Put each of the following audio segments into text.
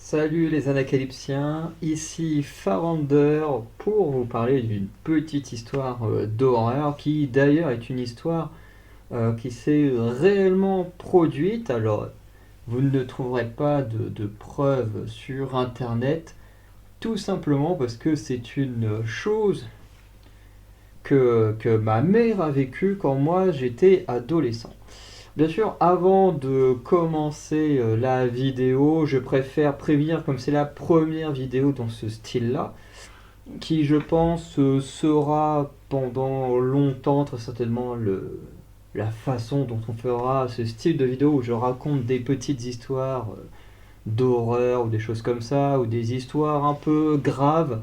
Salut les anacalypsiens, ici Farander pour vous parler d'une petite histoire d'horreur qui d'ailleurs est une histoire qui s'est réellement produite. Alors vous ne trouverez pas de preuves sur internet, tout simplement parce que c'est une chose que ma mère a vécue quand moi j'étais adolescent. Bien sûr, avant de commencer la vidéo, je préfère prévenir, comme c'est la première vidéo dans ce style-là, qui je pense sera pendant longtemps très certainement la façon dont on fera ce style de vidéo où je raconte des petites histoires d'horreur ou des choses comme ça, ou des histoires un peu graves,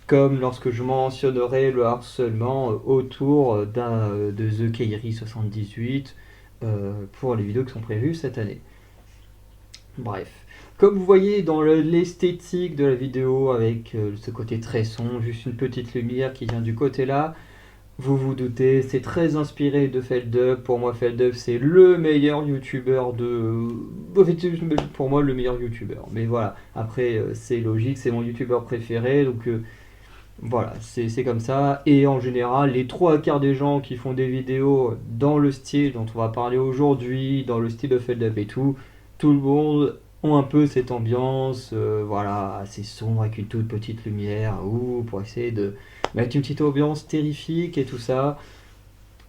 comme lorsque je mentionnerai le harcèlement autour de The Kairi 78 pour les vidéos qui sont prévues cette année. Bref, comme vous voyez dans l'esthétique de la vidéo avec ce côté très sombre, juste une petite lumière qui vient du côté là, vous vous doutez, c'est très inspiré de Feldup. Pour moi, Feldup c'est le meilleur youtubeur de. Pour moi, le meilleur youtubeur. Mais voilà, après, c'est logique, c'est mon youtubeur préféré, donc voilà, c'est comme ça. Et en général, les trois quarts des gens qui font des vidéos dans le style dont on va parler aujourd'hui, dans le style de Feldup et tout le monde ont un peu cette ambiance, voilà, assez sombre avec une toute petite lumière, ou pour essayer de mettre une petite ambiance terrifique et tout ça.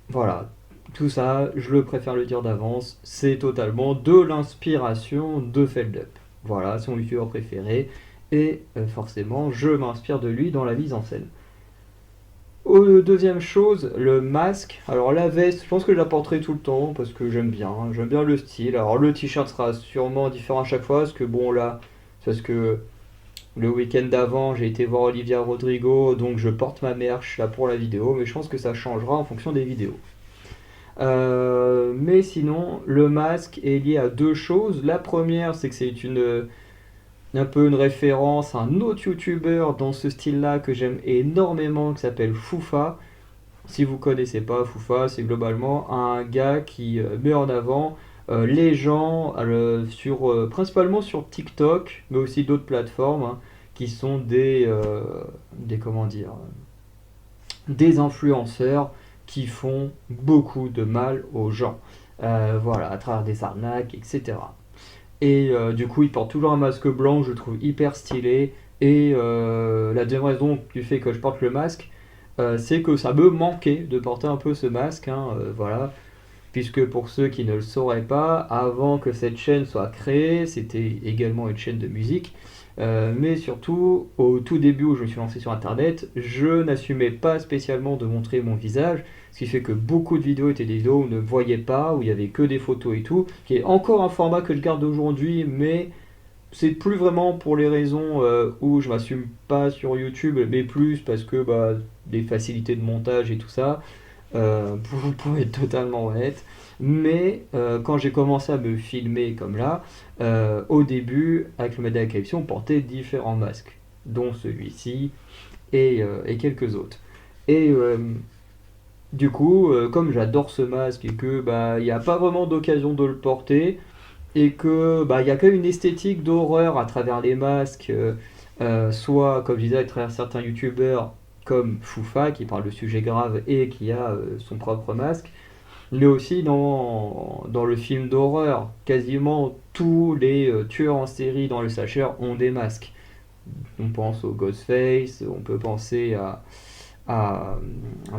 Voilà, tout ça, je le préfère le dire d'avance, c'est totalement de l'inspiration de Feldup. Voilà, son youtubeur préféré. Et forcément, je m'inspire de lui dans la mise en scène. Deuxième chose, le masque. Alors la veste, je pense que je la porterai tout le temps parce que j'aime bien le style. Alors le t-shirt sera sûrement différent à chaque fois parce que bon là, c'est parce que le week-end d'avant j'ai été voir Olivia Rodrigo, donc je porte ma merch là pour la vidéo, mais je pense que ça changera en fonction des vidéos. Mais sinon, le masque est lié à deux choses. La première, c'est que c'est un peu une référence à un autre youtubeur dans ce style-là que j'aime énormément qui s'appelle Foufa. Si vous connaissez pas Foufa, c'est globalement un gars qui met en avant les gens principalement sur TikTok, mais aussi d'autres plateformes qui sont des comment dire, des influenceurs qui font beaucoup de mal aux gens. Voilà, à travers des arnaques, etc. Et du coup, il porte toujours un masque blanc, je le trouve hyper stylé. Et la deuxième raison du fait que je porte le masque, c'est que ça me manquait de porter un peu ce masque, hein, voilà. Puisque pour ceux qui ne le sauraient pas, avant que cette chaîne soit créée, c'était également une chaîne de musique. Mais surtout, au tout début où je me suis lancé sur internet, je n'assumais pas spécialement de montrer mon visage, ce qui fait que beaucoup de vidéos étaient des vidéos où on ne me voyait pas, où il y avait que des photos et tout, qui est encore un format que je garde aujourd'hui, mais c'est plus vraiment pour les raisons où je m'assume pas sur YouTube, mais plus parce que des facilités de montage et tout ça, pour être totalement honnête. Mais quand j'ai commencé à me filmer comme là, au début, avec le Mada Calypso, on portait différents masques, dont celui-ci et quelques autres. Et du coup, comme j'adore ce masque et que il n'y a pas vraiment d'occasion de le porter, et que il y a quand même une esthétique d'horreur à travers les masques, soit comme je disais à travers certains youtubeurs comme Foufa qui parle de sujets graves et qui a son propre masque, mais aussi dans le film d'horreur, quasiment tous les tueurs en série dans le slasher ont des masques. On pense au Ghostface, on peut penser à, à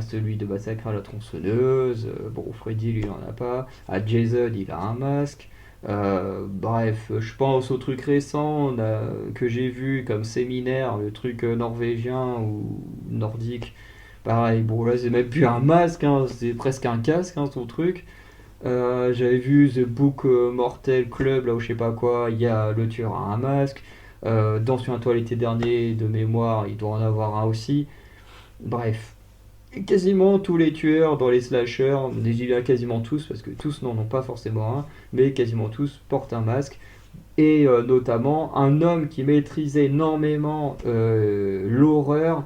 celui de Massacre à la tronçonneuse, bon Freddy lui il en a pas, à Jason il a un masque. Bref, je pense aux trucs récents que j'ai vu comme Séminaire, le truc norvégien ou nordique. Pareil, bon là c'est même plus un masque, hein, c'est presque un casque hein, son truc. J'avais vu The Book Mortel Club, là où je sais pas quoi, il y a le tueur a un masque. Dans Sur un toit l'été dernier, de mémoire, il doit en avoir un aussi. Bref, quasiment tous les tueurs dans les slashers, je dis là quasiment tous, parce que tous n'en ont pas forcément un, mais quasiment tous portent un masque. Et notamment, un homme qui maîtrisait énormément l'horreur,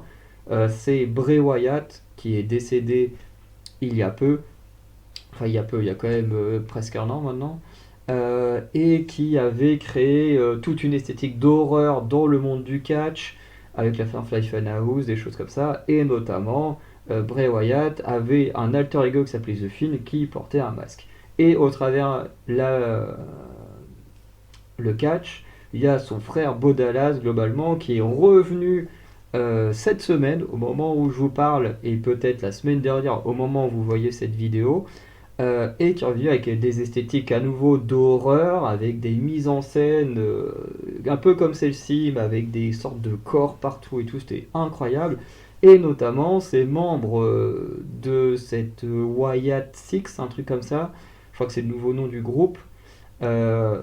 c'est Bray Wyatt, qui est décédé il y a peu. Enfin, il y a peu, il y a quand même presque un an maintenant. et qui avait créé toute une esthétique d'horreur dans le monde du catch, avec la Firefly Funhouse, des choses comme ça, et notamment Bray Wyatt avait un alter ego qui s'appelait The Fiend qui portait un masque. Et au travers le catch, il y a son frère Bo Dallas, globalement, qui est revenu cette semaine, au moment où je vous parle, et peut-être la semaine dernière, au moment où vous voyez cette vidéo, et qui revient avec des esthétiques à nouveau d'horreur, avec des mises en scène un peu comme celle-ci, mais avec des sortes de corps partout et tout, c'était incroyable. Et notamment ces membres de cette Wyatt Six, un truc comme ça, je crois que c'est le nouveau nom du groupe, euh,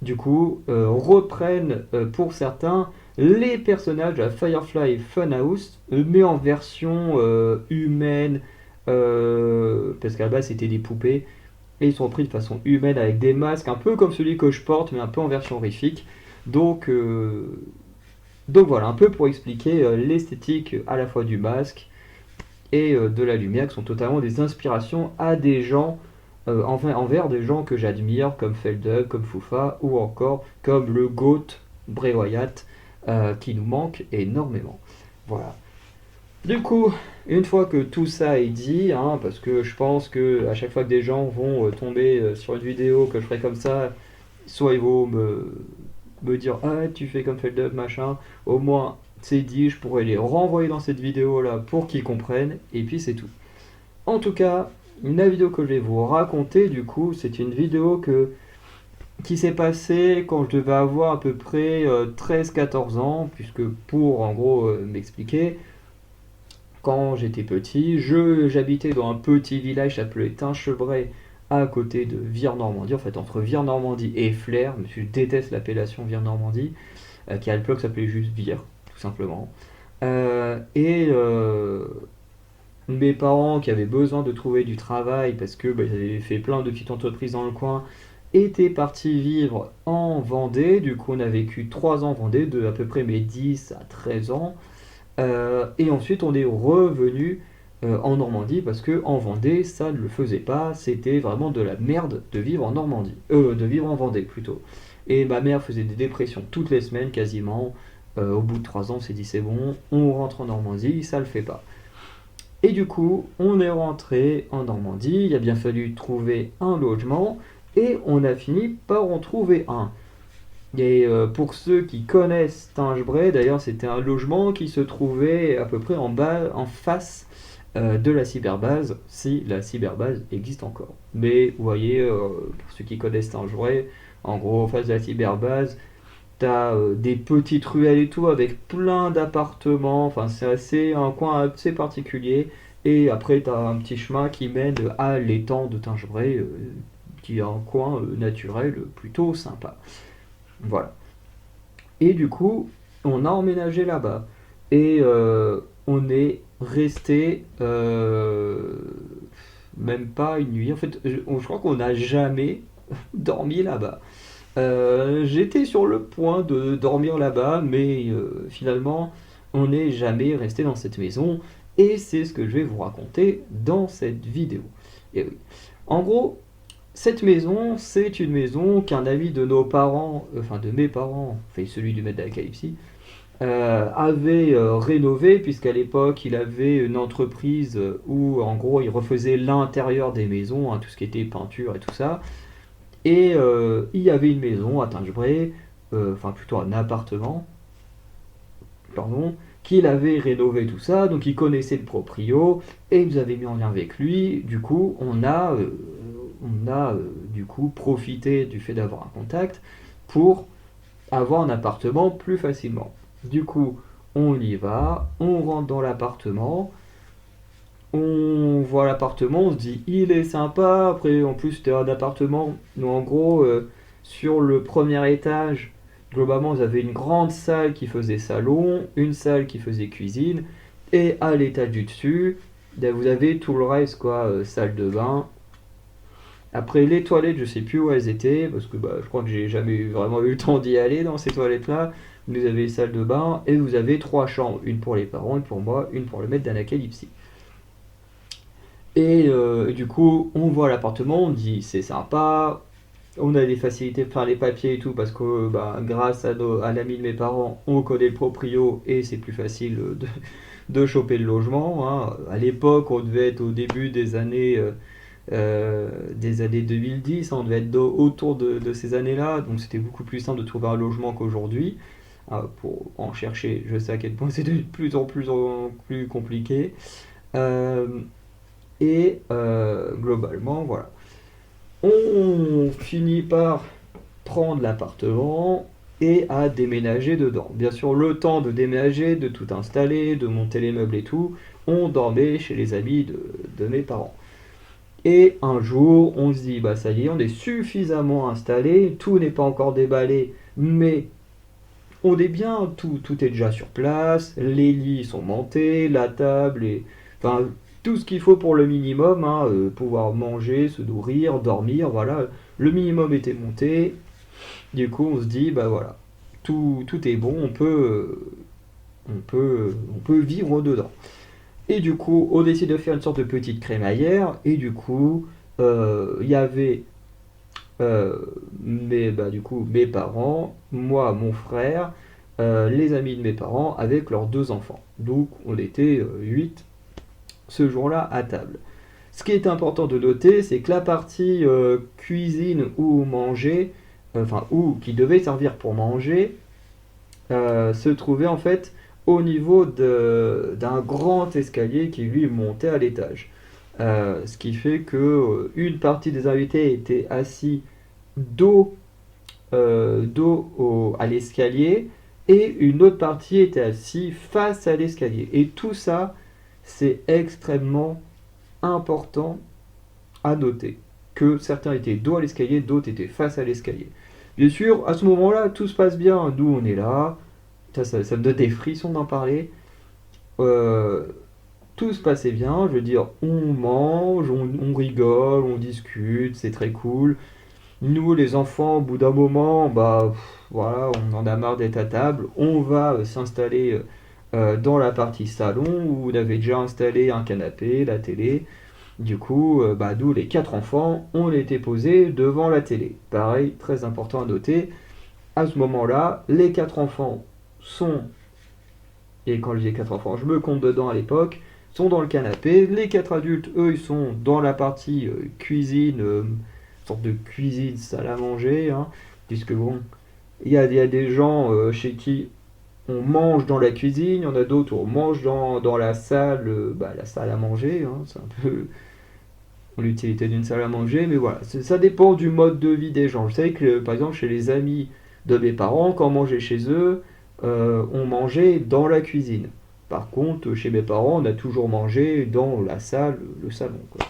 du coup, reprennent pour certains les personnages de la Firefly Funhouse, mais en version humaine, parce qu'à la base c'était des poupées, et ils sont repris de façon humaine avec des masques, un peu comme celui que je porte, mais un peu en version horrifique. Donc, donc voilà, un peu pour expliquer l'esthétique à la fois du masque et de la lumière, qui sont totalement des inspirations à des gens, envers des gens que j'admire, comme Feldup, comme Fufa, ou encore comme le GOAT Bray Wyatt, qui nous manque énormément. Voilà. Du coup, une fois que tout ça est dit, hein, parce que je pense que à chaque fois que des gens vont tomber sur une vidéo que je ferai comme ça, soit ils vont me dire ah tu fais comme Feldup machin, au moins c'est dit, je pourrais les renvoyer dans cette vidéo là pour qu'ils comprennent, et puis c'est tout. En tout cas, la vidéo que je vais vous raconter du coup, c'est une vidéo qui s'est passée quand je devais avoir à peu près 13-14 ans, puisque pour en gros m'expliquer, quand j'étais petit, j'habitais dans un petit village appelé Tinchebray, à côté de Vire-Normandie, en fait entre Vire-Normandie et Flers, mais je déteste l'appellation Vire-Normandie, qui à l'époque s'appelait juste Vire, tout simplement. Et mes parents qui avaient besoin de trouver du travail parce que ils avaient fait plein de petites entreprises dans le coin, étaient partis vivre en Vendée. Du coup, on a vécu 3 ans en Vendée, de à peu près mes 10 à 13 ans. Et ensuite, on est revenu en Normandie parce que en Vendée, ça ne le faisait pas. C'était vraiment de la merde de vivre en Normandie, de vivre en Vendée plutôt. Et ma mère faisait des dépressions toutes les semaines quasiment. Au bout de 3 ans, on s'est dit c'est bon, on rentre en Normandie, ça le fait pas. Et du coup, on est rentré en Normandie. Il a bien fallu trouver un logement et on a fini par en trouver un. Et pour ceux qui connaissent Tinchebray, d'ailleurs, c'était un logement qui se trouvait à peu près en bas, en face de la cyberbase, si la cyberbase existe encore. Mais vous voyez, pour ceux qui connaissent Tinchebray, en gros, en face de la cyberbase, t'as des petites ruelles et tout avec plein d'appartements. Enfin, c'est un coin assez particulier. Et après, t'as un petit chemin qui mène à l'étang de Tinchebray, qui est un coin naturel plutôt sympa. Voilà. Et du coup, on a emménagé là-bas. Et on est resté même pas une nuit. En fait, je crois qu'on n'a jamais dormi là-bas. J'étais sur le point de dormir là-bas, mais finalement, on n'est jamais resté dans cette maison. Et c'est ce que je vais vous raconter dans cette vidéo. Et oui. En gros, cette maison, c'est une maison qu'un ami de nos parents, enfin de mes parents, enfin celui du maître d'Acalypsie, avait rénové, puisqu'à l'époque il avait une entreprise où en gros il refaisait l'intérieur des maisons, hein, tout ce qui était peinture et tout ça. Et il y avait une maison à Tinchebray, enfin plutôt un appartement, pardon, qu'il avait rénové tout ça, donc il connaissait le proprio, et il nous avait mis en lien avec lui. Du coup, on a du coup profité du fait d'avoir un contact pour avoir un appartement plus facilement. Du coup, on y va, on rentre dans l'appartement, on voit l'appartement, on se dit il est sympa. Après, en plus, c'était un appartement où en gros, sur le premier étage, globalement, vous avez une grande salle qui faisait salon, une salle qui faisait cuisine, et à l'étage du dessus, ben, vous avez tout le reste, quoi, salle de bain. Après, les toilettes, je sais plus où elles étaient, parce que bah, je crois que j'ai jamais vraiment eu le temps d'y aller dans ces toilettes-là. Vous avez salle de bain, et vous avez 3 chambres, une pour les parents, une pour moi, une pour le maître d'Anacalypsie. Et du coup, on voit l'appartement, on dit c'est sympa, On a des facilités pour faire les papiers et tout parce que bah, grâce à l'ami de mes parents, on connaît le proprio et c'est plus facile de choper le logement, hein. À l'époque, on devait être au début des années 2010, hein, on devait être autour de ces années-là, donc c'était beaucoup plus simple de trouver un logement qu'aujourd'hui. Pour en chercher, je sais à quel point c'est de plus compliqué. Euh, Globalement, voilà. On finit par prendre l'appartement et à déménager dedans. Bien sûr, le temps de déménager, de tout installer, de monter les meubles et tout, on dormait chez les amis de mes parents. Et un jour, on se dit, bah ça y est, on est suffisamment installé, tout n'est pas encore déballé, mais on est bien, tout est déjà sur place, les lits sont montés, la table, et, enfin, tout ce qu'il faut pour le minimum, hein, pouvoir manger, se nourrir, dormir, voilà, le minimum était monté. Du coup, on se dit, bah voilà, tout est bon, on peut vivre dedans. Et du coup, on décide de faire une sorte de petite crémaillère, et du coup, il y avait euh, du coup, mes parents, moi, mon frère, les amis de mes parents avec leurs deux enfants. Donc on était 8 ce jour-là à table. Ce qui est important de noter, c'est que la partie cuisine ou manger, enfin, ou qui devait servir pour manger, se trouvait en fait au niveau d'un grand escalier qui lui montait à l'étage. Ce qui fait que une partie des invités était assis dos, à l'escalier et une autre partie était assise face à l'escalier. Et tout ça, c'est extrêmement important à noter. Que certains étaient dos à l'escalier, d'autres étaient face à l'escalier. Bien sûr, à ce moment-là, tout se passe bien. Nous, on est là. Ça me donne des frissons d'en parler. Euh, Tout se passait bien. Je veux dire, on mange, on rigole, on discute, c'est très cool. Nous, les enfants, au bout d'un moment, bah voilà, on en a marre d'être à table. On va s'installer dans la partie salon où on avait déjà installé un canapé, la télé. Du coup, bah, nous, les quatre enfants, on était posés devant la télé. Pareil, très important à noter. À ce moment-là, les quatre enfants sont, et quand je dis quatre enfants, je me compte dedans à l'époque, sont dans le canapé. Les quatre adultes, eux, ils sont dans la partie cuisine, sorte de cuisine, salle à manger, hein, puisque bon, il y a des gens chez qui on mange dans la cuisine, il y en a d'autres où on mange dans la salle, la salle à manger, hein, c'est un peu l'utilité d'une salle à manger, mais voilà, ça dépend du mode de vie des gens. Je sais que par exemple chez les amis de mes parents, quand on mangeait chez eux, on mangeait dans la cuisine. Par contre, chez mes parents, on a toujours mangé dans la salle, le salon, quoi.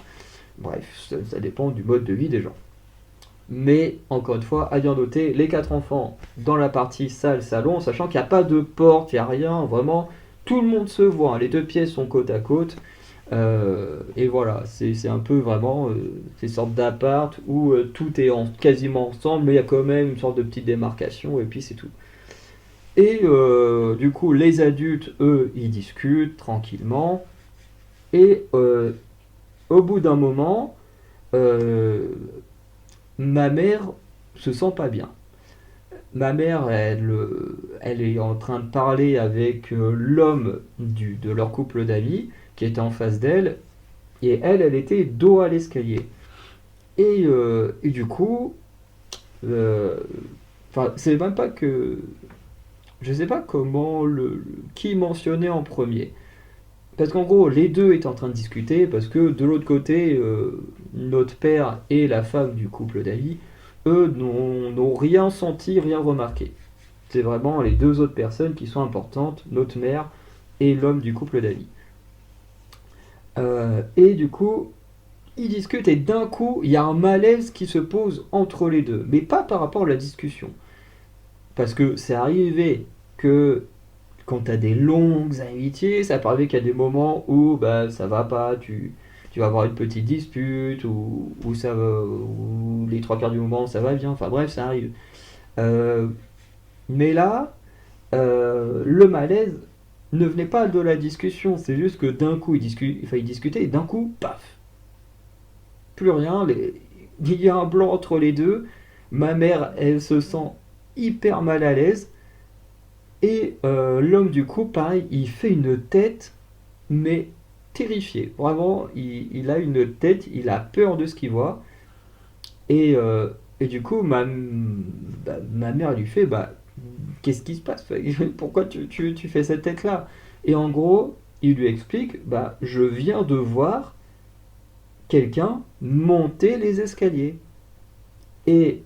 Bref, ça dépend du mode de vie des gens. Mais encore une fois, à bien noter, les quatre enfants dans la partie salle-salon, sachant qu'il n'y a pas de porte, il n'y a rien, vraiment, tout le monde se voit, hein. Les deux pièces sont côte à côte. Et voilà, c'est un peu vraiment ces sortes d'appart où tout est quasiment ensemble, mais il y a quand même une sorte de petite démarcation, et puis c'est tout. Et du coup, les adultes, eux, ils discutent tranquillement, et au bout d'un moment, euh, ma mère se sent pas bien. Ma mère, elle est en train de parler avec l'homme de leur couple d'amis qui était en face d'elle, et elle était dos à l'escalier. Et du coup, euh, enfin, c'est même pas que. Je sais pas comment qui mentionnait en premier. Parce qu'en gros, les deux étaient en train de discuter, parce que de l'autre côté, notre père et la femme du couple d'amis, eux, n'ont rien senti, rien remarqué. C'est vraiment les deux autres personnes qui sont importantes, notre mère et l'homme du couple d'amis. Et du coup, ils discutent et d'un coup, il y a un malaise qui se pose entre les deux. Mais pas par rapport à la discussion. Parce que c'est arrivé que quand tu as des longues amitiés, ça peut arriver qu'il y a des moments où bah, ça va pas, tu vas avoir une petite dispute, ou les trois quarts du moment ça va bien, enfin bref, ça arrive. Euh, mais là, le malaise ne venait pas de la discussion, c'est juste que d'un coup il discuter et d'un coup, paf, plus rien, il y a un blanc entre les deux, Ma mère, elle se sent hyper mal à l'aise. Et l'homme, du coup, pareil, il fait une tête, mais terrifié. Vraiment, il a une tête, il a peur de ce qu'il voit. Et, euh, et du coup, ma mère lui fait, bah, qu'est-ce qui se passe? Pourquoi tu fais cette tête-là? Et en gros, il lui explique, bah, je viens de voir quelqu'un monter les escaliers. Et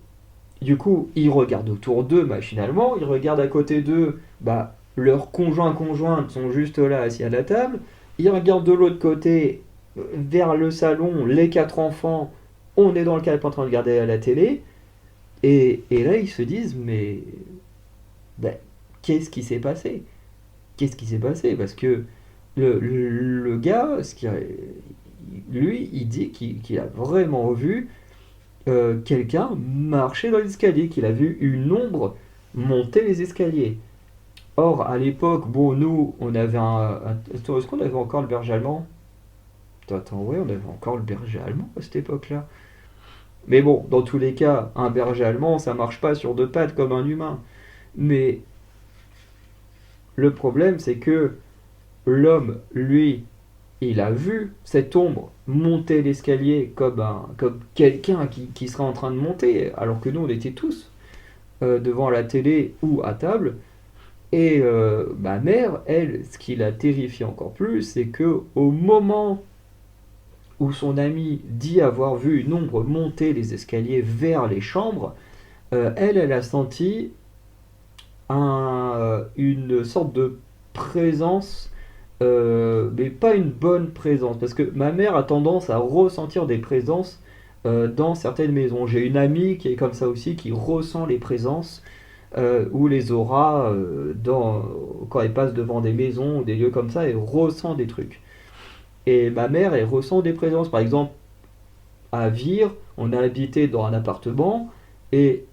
du coup, ils regardent autour d'eux machinalement, ils regardent à côté d'eux, bah, leurs conjoints-conjointes sont juste là assis à la table, ils regardent de l'autre côté, vers le salon, les quatre enfants, on est dans le canapé en train de regarder à la télé, et là ils se disent, mais bah, qu'est-ce qui s'est passé? Qu'est-ce qui s'est passé? Parce que le gars, lui, il dit qu'il a vraiment vu quelqu'un marcher dans les escaliers, qu'il a vu une ombre monter les escaliers. Or, à l'époque, bon, nous, on avait attends, est-ce qu'on avait encore le berger allemand? Attends, ouais, on avait encore le berger allemand à cette époque-là. Mais bon, dans tous les cas, un berger allemand, ça marche pas sur deux pattes comme un humain. Mais le problème, c'est que l'homme, lui, il a vu cette ombre monter l'escalier comme quelqu'un qui serait en train de monter, alors que nous, on était tous devant la télé ou à table. Et ma mère, elle, ce qui l'a terrifiée encore plus, c'est que au moment où son ami dit avoir vu une ombre monter les escaliers vers les chambres, elle a senti une sorte de présence, mais pas une bonne présence, parce que ma mère a tendance à ressentir des présences dans certaines maisons. J'ai une amie qui est comme ça aussi, qui ressent les présences ou les auras quand elle passe devant des maisons ou des lieux comme ça, elle ressent des trucs. Et ma mère, elle ressent des présences. Par exemple, à Vire, on a habité dans un appartement et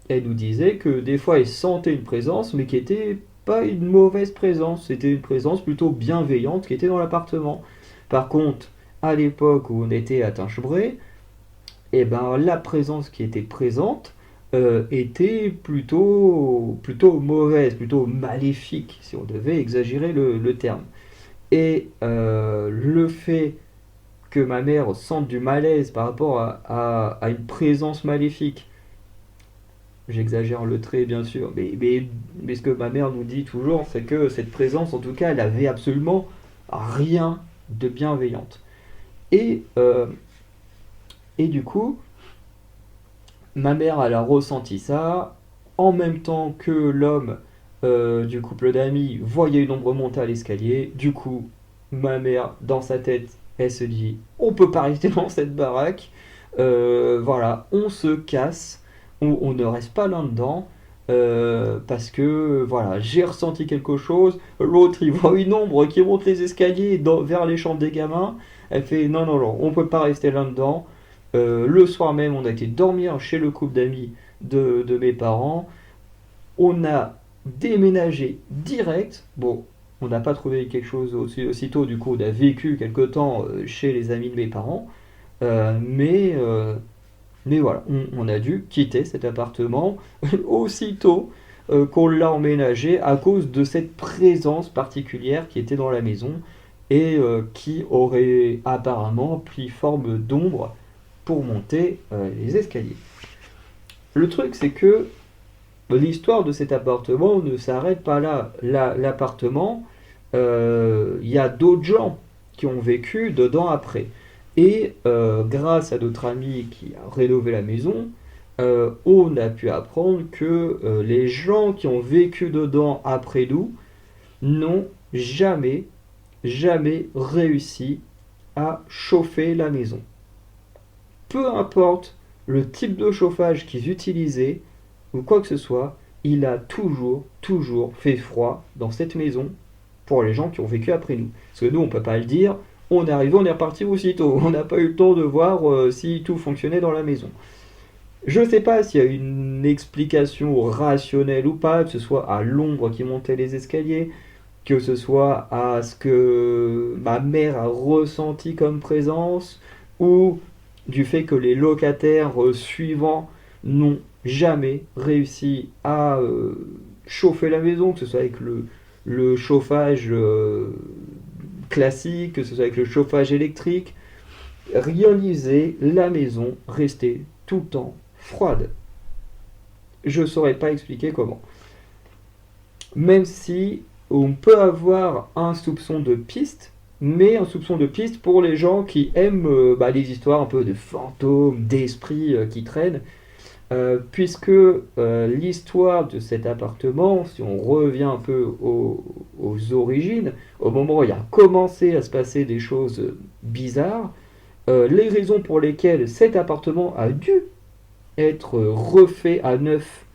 elle nous disait que des fois elle sentait une présence, mais qui était pas une mauvaise présence, c'était une présence plutôt bienveillante qui était dans l'appartement. Par contre, à l'époque où on était à Tinchebray, et ben la présence qui était présente était plutôt mauvaise, plutôt maléfique, si on devait exagérer le terme. Et le fait que ma mère sente du malaise par rapport à une présence maléfique, j'exagère le trait bien sûr, mais ce que ma mère nous dit toujours, c'est que cette présence, en tout cas, elle avait absolument rien de bienveillante. Et, euh, et du coup, ma mère, elle a ressenti ça, en même temps que l'homme du couple d'amis voyait une ombre monter à l'escalier. Du coup, ma mère, dans sa tête, elle se dit, on peut pas rester dans cette baraque. Voilà, on se casse, on ne reste pas là-dedans. Parce que voilà, j'ai ressenti quelque chose. L'autre, il voit une ombre qui monte les escaliers vers les chambres des gamins. Elle fait non, non, non, on peut pas rester là-dedans. Le soir même, on a été dormir chez le couple d'amis de mes parents. On a déménagé direct. Bon, on n'a pas trouvé quelque chose aussitôt, du coup, on a vécu quelque temps chez les amis de mes parents. Euh, mais, euh, mais voilà, on a dû quitter cet appartement aussitôt qu'on l'a emménagé à cause de cette présence particulière qui était dans la maison et qui aurait apparemment pris forme d'ombre pour monter les escaliers. Le truc, c'est que l'histoire de cet appartement ne s'arrête pas là. L'appartement, il y a d'autres gens qui ont vécu dedans après. Et grâce à notre ami qui a rénové la maison, on a pu apprendre que les gens qui ont vécu dedans après nous n'ont jamais réussi à chauffer la maison. Peu importe le type de chauffage qu'ils utilisaient ou quoi que ce soit, il a toujours fait froid dans cette maison pour les gens qui ont vécu après nous. Parce que nous, on ne peut pas le dire, on est arrivé, on est reparti aussitôt. On n'a pas eu le temps de voir si tout fonctionnait dans la maison. Je ne sais pas s'il y a une explication rationnelle ou pas, que ce soit à l'ombre qui montait les escaliers, que ce soit à ce que ma mère a ressenti comme présence, ou du fait que les locataires suivants n'ont jamais réussi à chauffer la maison, que ce soit avec le chauffage classique, que ce soit avec le chauffage électrique. Rien n'y faisait, la maison restait tout le temps froide. Je ne saurais pas expliquer comment. Même si on peut avoir un soupçon de piste, mais un soupçon de piste pour les gens qui aiment les histoires un peu de fantômes, d'esprits qui traînent. Puisque l'histoire de cet appartement, si on revient un peu aux origines, au moment où il a commencé à se passer des choses bizarres, les raisons pour lesquelles cet appartement a dû être refait à neuf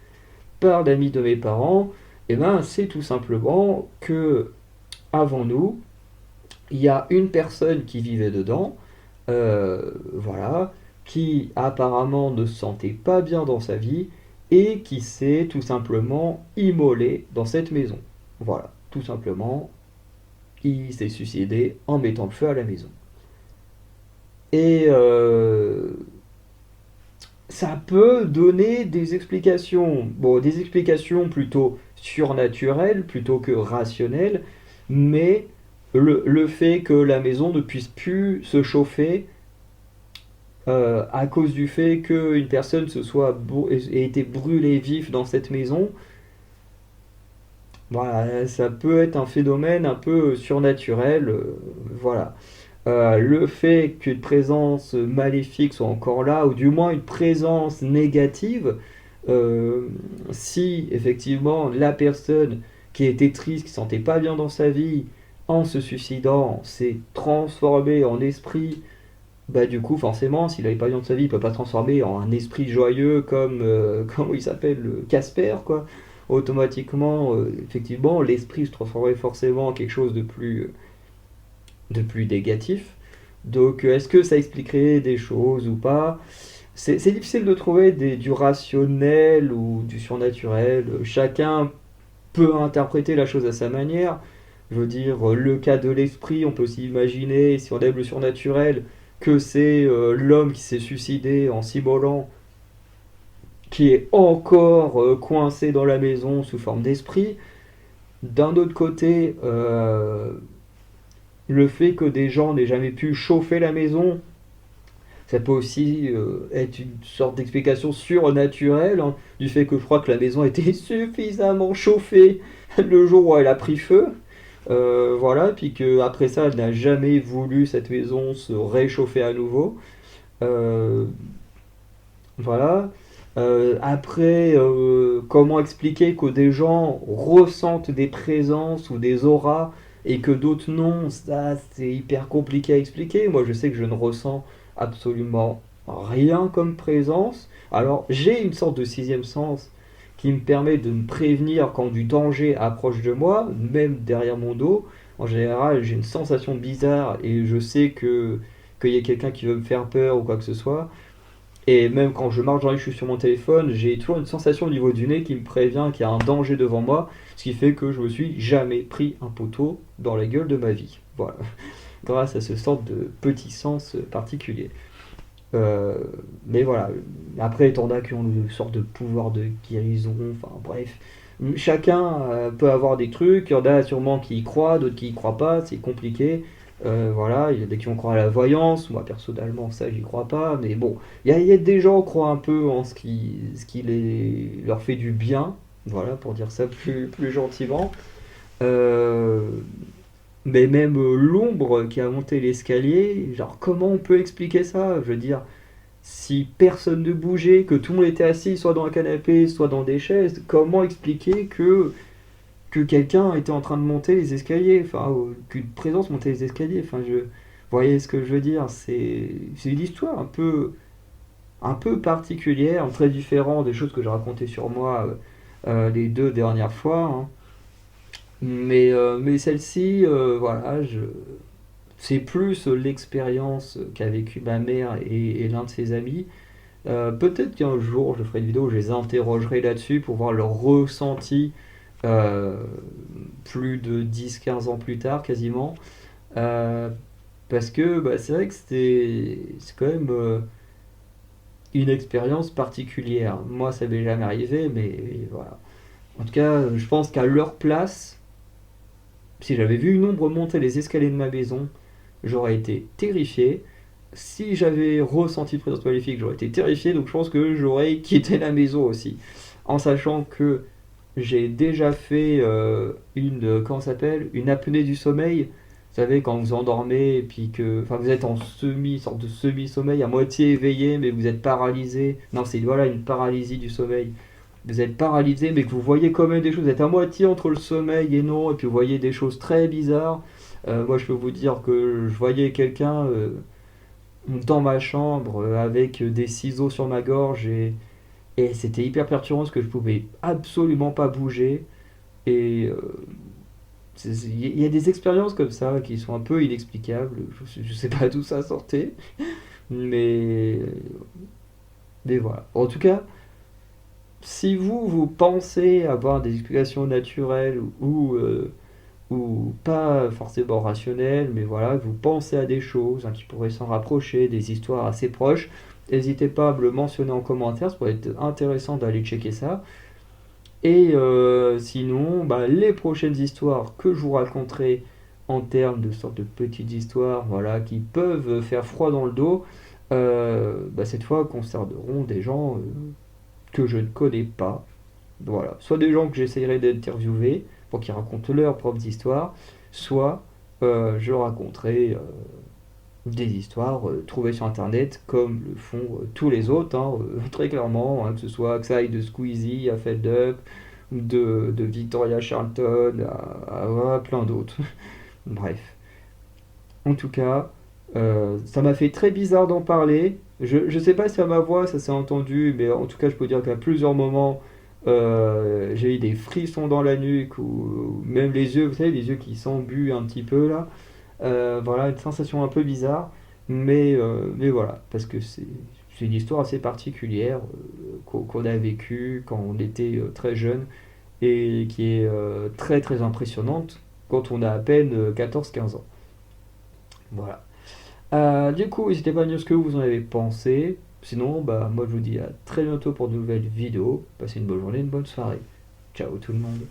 par l'amis de mes parents, eh ben, c'est tout simplement que avant nous, il y a une personne qui vivait dedans, voilà, qui apparemment ne se sentait pas bien dans sa vie et qui s'est tout simplement immolé dans cette maison. Voilà, tout simplement, il s'est suicidé en mettant le feu à la maison. Et ça peut donner des explications, bon, des explications plutôt surnaturelles plutôt que rationnelles, mais le fait que la maison ne puisse plus se chauffer à cause du fait qu'une personne ait été brûlée vif dans cette maison, voilà, ça peut être un phénomène un peu surnaturel, voilà. Le fait qu'une présence maléfique soit encore là, ou du moins une présence négative, euh, si effectivement la personne qui était triste, qui ne se sentait pas bien dans sa vie, en se suicidant, s'est transformée en esprit, bah du coup forcément, s'il n'avait pas bien de sa vie, il peut pas se transformer en un esprit joyeux comme, comment il s'appelle, Casper, quoi. Automatiquement, effectivement, l'esprit se transformerait forcément en quelque chose de plus négatif. Donc, est-ce que ça expliquerait des choses ou pas? C'est difficile de trouver du rationnel ou du surnaturel. Chacun peut interpréter la chose à sa manière. Je veux dire, le cas de l'esprit, on peut s'imaginer, si on aime le surnaturel, que c'est l'homme qui s'est suicidé en s'immolant, qui est encore coincé dans la maison sous forme d'esprit. D'un autre côté, le fait que des gens n'aient jamais pu chauffer la maison, ça peut aussi être une sorte d'explication surnaturelle, hein, du fait que je crois que la maison était suffisamment chauffée le jour où elle a pris feu. Voilà, puis qu'après ça, elle n'a jamais voulu cette maison se réchauffer à nouveau. Euh, voilà. Après, comment expliquer que des gens ressentent des présences ou des auras et que d'autres non, ça c'est hyper compliqué à expliquer. Moi je sais que je ne ressens absolument rien comme présence. Alors j'ai une sorte de sixième sens qui me permet de me prévenir quand du danger approche de moi, même derrière mon dos. En général, j'ai une sensation bizarre et je sais qu'il y a quelqu'un qui veut me faire peur ou quoi que ce soit. Et même quand je marche dans les rue, je suis sur mon téléphone, j'ai toujours une sensation au niveau du nez qui me prévient qu'il y a un danger devant moi, ce qui fait que je me suis jamais pris un poteau dans la gueule de ma vie. Voilà, grâce à ce sorte de petit sens particulier. Euh, mais voilà, après, t'en as qui ont une sorte de pouvoir de guérison, enfin bref. Chacun peut avoir des trucs, il y en a sûrement qui y croient, d'autres qui y croient pas, c'est compliqué. Voilà, il y en a qui vont croire à la voyance, moi personnellement ça j'y crois pas, mais bon, il y a des gens qui croient un peu en ce qui leur fait du bien, voilà, pour dire ça plus gentiment. Euh, mais même l'ombre qui a monté l'escalier, genre comment on peut expliquer ça? Je veux dire, si personne ne bougeait, que tout le monde était assis soit dans un canapé, soit dans des chaises, comment expliquer que quelqu'un était en train de monter les escaliers, enfin, qu'une présence montait les escaliers, enfin, vous voyez ce que je veux dire, c'est une histoire un peu particulière, très différente des choses que j'ai racontées sur moi les deux dernières fois, hein. Mais celle-ci, voilà, c'est plus l'expérience qu'a vécu ma mère et l'un de ses amis. Peut-être qu'un jour je ferai une vidéo où je les interrogerai là-dessus pour voir leur ressenti euh, plus de 10 15 ans plus tard quasiment. Euh, Parce que bah, c'est vrai que c'est quand même une expérience particulière. Moi, ça m'est jamais arrivé, mais voilà. En tout cas, je pense qu'à leur place, si j'avais vu une ombre monter les escaliers de ma maison, j'aurais été terrifié. Si j'avais ressenti une présence maléfique, j'aurais été terrifié, donc je pense que j'aurais quitté la maison aussi. En sachant que j'ai déjà fait comment ça s'appelle, une apnée du sommeil. Vous savez, quand vous endormez et puis que, enfin, vous êtes en sorte de semi-sommeil, à moitié éveillé, mais vous êtes paralysé. Non, c'est voilà une paralysie du sommeil. Vous êtes paralysé, mais que vous voyez quand même des choses. Vous êtes à moitié entre le sommeil et non, et puis vous voyez des choses très bizarres. Moi, je peux vous dire que je voyais quelqu'un dans ma chambre avec des ciseaux sur ma gorge et c'était hyper perturbant parce que je pouvais absolument pas bouger. Et il y a des expériences comme ça qui sont un peu inexplicables. Je sais pas d'où ça sortait, mais, mais voilà. En tout cas, si vous pensez avoir des explications naturelles ou pas forcément rationnelles, mais voilà, vous pensez à des choses qui pourraient s'en rapprocher, des histoires assez proches, n'hésitez pas à me le mentionner en commentaire, ça pourrait être intéressant d'aller checker ça. Et sinon, bah, les prochaines histoires que je vous raconterai en termes de sortes de petites histoires voilà, qui peuvent faire froid dans le dos, bah, cette fois concerneront des gens que je ne connais pas. Voilà. Soit des gens que j'essayerai d'interviewer pour qu'ils racontent leurs propres histoires, soit je raconterai des histoires trouvées sur internet comme le font tous les autres, hein, très clairement, hein, que ce soit que ça aille de Squeezie à Feld Up, de Victoria Charlton à plein d'autres. Bref. En tout cas, ça m'a fait très bizarre d'en parler. Je sais pas si à ma voix ça s'est entendu, mais en tout cas, je peux dire qu'à plusieurs moments, j'ai eu des frissons dans la nuque ou même les yeux, vous savez, les yeux qui s'embuent un petit peu là. Voilà, une sensation un peu bizarre, mais voilà, parce que c'est une histoire assez particulière qu'on a vécue quand on était très jeune et qui est très très impressionnante quand on a à peine 14-15 ans. Voilà. Du coup, n'hésitez pas à me dire ce que vous en avez pensé. Sinon, bah, moi je vous dis à très bientôt pour de nouvelles vidéos. Passez une bonne journée, une bonne soirée. Ciao tout le monde.